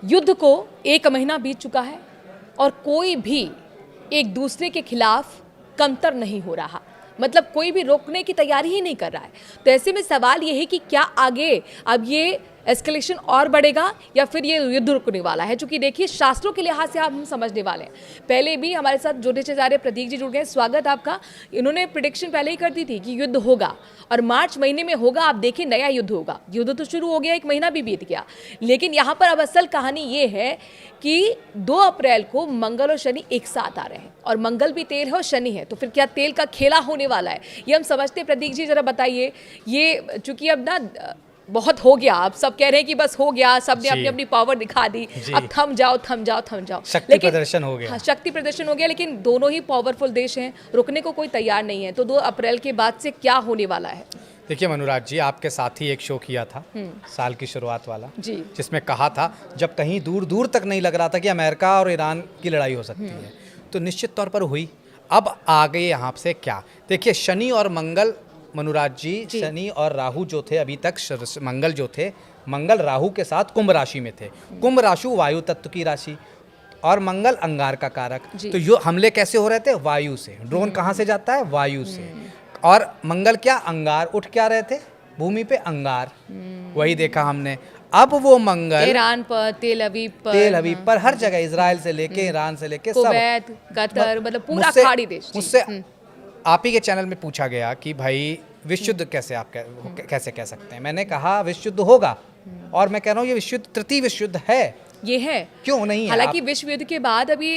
युद्ध को 1 महीना बीत चुका है और कोई भी एक दूसरे के खिलाफ कमतर नहीं हो रहा, मतलब कोई भी रोकने की तैयारी ही नहीं कर रहा है। तो ऐसे में सवाल ये है कि क्या आगे अब ये एस्केलेशन और बढ़ेगा या फिर ये युद्ध रुकने वाला है। चूंकि देखिए शास्त्रों के लिहाज से हम समझने वाले हैं। पहले भी हमारे साथ जुड़े जा रहे प्रतीक जी जुड़ गए, स्वागत आपका। इन्होंने प्रिडिक्शन पहले ही कर दी थी कि युद्ध होगा और मार्च महीने में होगा। आप देखिए नया युद्ध होगा। युद्ध तो शुरू हो गया, 1 महीना भी बीत गया, लेकिन यहाँ पर अब असल कहानी ये है कि 2 अप्रैल को मंगल और शनि एक साथ आ रहे हैं और मंगल भी तेल है और शनि है, तो फिर क्या तेल का खेला होने वाला है ये हम समझते हैं। प्रतीक जी जरा बताइए, ये चूंकि अब ना बहुत हो गया, आप सब कह रहे हैं कि बस हो गया, सबने अपनी अपनी पावर दिखा दी, अब थम जाओ थम जाओ थम जाओ, शक्ति प्रदर्शन हो गया। हाँ, शक्ति प्रदर्शन हो गया, लेकिन दोनों ही पावरफुल देश हैं, रुकने को कोई तैयार नहीं है। तो 2 अप्रैल के बाद से क्या होने वाला है? देखिए मनुराज जी, आपके साथ ही एक शो किया था साल की शुरुआत वाला जी, जिसमें कहा था जब कहीं दूर दूर तक नहीं लग रहा था कि अमेरिका और ईरान की लड़ाई हो सकती है, तो निश्चित तौर पर हुई। अब आगे यहाँ से क्या, देखिए शनि और मंगल, मनुराज जी, शनि और राहु जो थे अभी तक, मंगल जो थे, मंगल राहु के साथ कुंभ राशि में थे। कुंभ राशि वायु तत्व की राशि और मंगल अंगार का कारक। तो यो हमले कैसे हो रहे थे? वायु से। ड्रोन कहाँ से जाता है? वायु से। और मंगल क्या? अंगार। उठ क्या रहे थे भूमि पे? अंगार। वही देखा हमने। अब वो मंगल ईरान पर, तेल अवीव पर हर जगह, इजराइल से लेके ईरान से लेके कुवैत, कतर, मतलब पूरा खाड़ी देश। मुझसे आप ही के चैनल में पूछा गया कि भाई विश्व युद्ध कैसे आप कैसे कह सकते हैं। मैंने कहा विश्व युद्ध होगा, और मैं कह रहा हूँ ये विश्व युद्ध तृतीय विश्व युद्ध है। ये है, क्यों नहीं है? हालांकि विश्व युद्ध के बाद अभी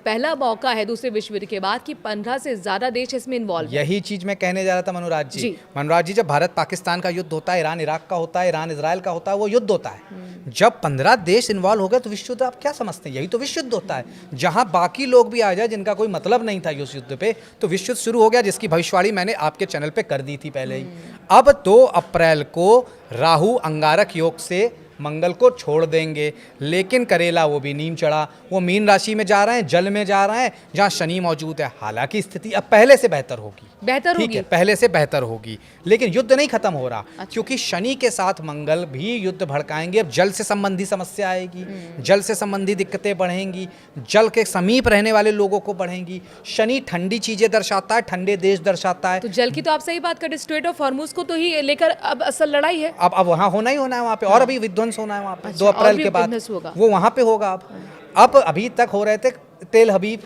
पहला मौका है दूसरे विश्व युद्ध के बाद कि 15 से ज्यादा देश इसमें इन्वॉल्व। यही चीज मैं कहने जा रहा था मनुराज जी। मनुराज जी, जब भारत पाकिस्तान का युद्ध होता है, ईरान इराक का होता है, ईरान इजराइल का होता है, वो युद्ध होता है। जब 15 देश इन्वॉल्व हो गए तो विश्व युद्ध आप क्या समझते हैं? यही तो विश्व युद्ध होता है, जहां बाकी लोग भी आ जाए जिनका कोई मतलब नहीं था उस युद्ध पे, तो विश्व युद्ध शुरू हो गया, जिसकी भविष्यवाणी मैंने आपके चैनल पे कर दी थी पहले ही। अब 2 अप्रैल को राहु अंगारक योग से मंगल को छोड़ देंगे, लेकिन करेला वो भी नीम चढ़ा, वो मीन राशि में जा रहे हैं, जल में जा रहे हैं जहाँ शनि मौजूद है। हालांकि स्थिति अब पहले से बेहतर होगी, ठीक है, पहले से बेहतर होगी, लेकिन युद्ध नहीं खत्म हो रहा। अच्छा। क्योंकि शनि के साथ मंगल भी युद्ध भड़काएंगे। अब जल से संबंधी समस्या आएगी, जल से संबंधी दिक्कतें बढ़ेंगी, जल के समीप रहने वाले लोगों को बढ़ेंगी। शनि ठंडी चीजें दर्शाता है, ठंडे देश दर्शाता है। तो जल की तो आप सही बात करें, स्ट्रेट ऑफ हॉर्मुज को तो ही लेकर अब असल लड़ाई है। अब वहाँ होना ही होना है वहाँ पे, और अभी विध्वंस होना है वहाँ पे। 2 अप्रैल के बाद वो वहाँ पे होगा। अब अभी तक हो रहे थे तेल हबीब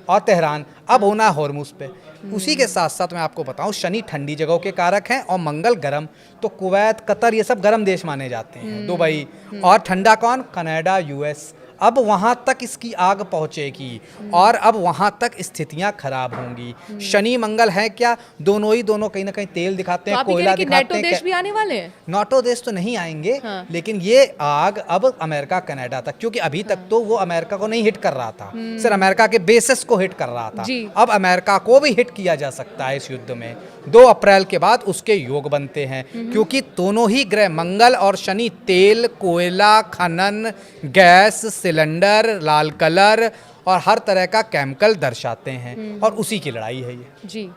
और तेहरान, अब होना है हॉर्मुज पे। उसी के साथ साथ मैं आपको बताऊं, शनि ठंडी जगहों के कारक हैं और मंगल गर्म, तो कुवैत, कतर, ये सब गर्म देश माने जाते हैं, दुबई। और ठंडा कौन? Canada, US. अब वहाँ तक इसकी आग पहुँचेगी और अब वहाँ तक स्थितियाँ खराब होंगी। शनि मंगल है क्या? दोनों कहीं ना कहीं तेल दिखाते हैं, कोयला दिखाते हैं। नाटो देश भी आने वाले हैं। नाटो देश तो नहीं आएंगे, लेकिन ये आग अब अमेरिका कनाडा तक, क्योंकि अभी तक तो वो अमेरिका को नहीं हिट कर रहा था, सिर्फ अमेरिका के बेसिस को हिट कर रहा था। अब अमेरिका को भी हिट किया जा सकता है इस युद्ध में। 2 अप्रैल के बाद उसके योग बनते हैं, क्योंकि दोनों ही ग्रह मंगल और शनि तेल, कोयला, खनन, गैस सिलेंडर, लाल कलर और हर तरह का केमिकल दर्शाते हैं, और उसी की लड़ाई है ये जी।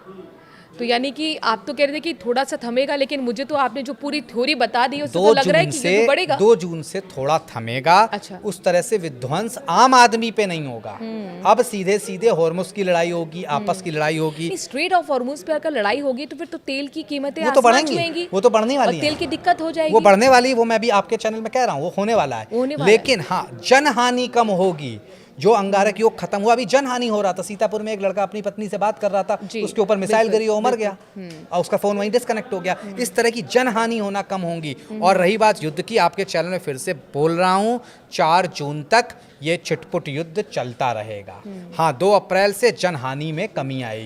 तो यानी कि आप तो कह रहे थे कि थोड़ा सा थमेगा, लेकिन मुझे तो आपने जो पूरी थ्योरी बता दी उससे तो लग रहा है कि ये तो बढ़ेगा। 2 जून से थोड़ा थमेगा। अच्छा। उस तरह से विध्वंस आम आदमी पे नहीं होगा। अब सीधे सीधे हॉर्मुज की लड़ाई होगी, आपस की लड़ाई होगी। स्ट्रेट ऑफ हॉर्मुज पे अगर लड़ाई होगी तो फिर तो तेल की कीमतें वो तो बढ़ेंगी, वो तो बढ़ने वाली है, तेल की दिक्कत हो जाएगी, वो बढ़ने वाली। वो मैं भी आपके चैनल में कह रहा हूँ, वो होने वाला है, लेकिन हाँ जनहानि कम होगी। जो अंगारक योग खत्म हुआ, अभी जनहानि हो रहा था। सीतापुर में एक लड़का अपनी पत्नी से बात कर रहा था, उसके ऊपर मिसाइल गिरी, वो मर गया और उसका फोन वहीं डिस्कनेक्ट हो गया। इस तरह की जनहानि होना कम होंगी। और रही बात युद्ध की, आपके चैनल में फिर से बोल रहा हूँ, 4 जून तक ये छिटपुट युद्ध चलता रहेगा। हाँ, 2 अप्रैल से जनहानि में कमी आएगी।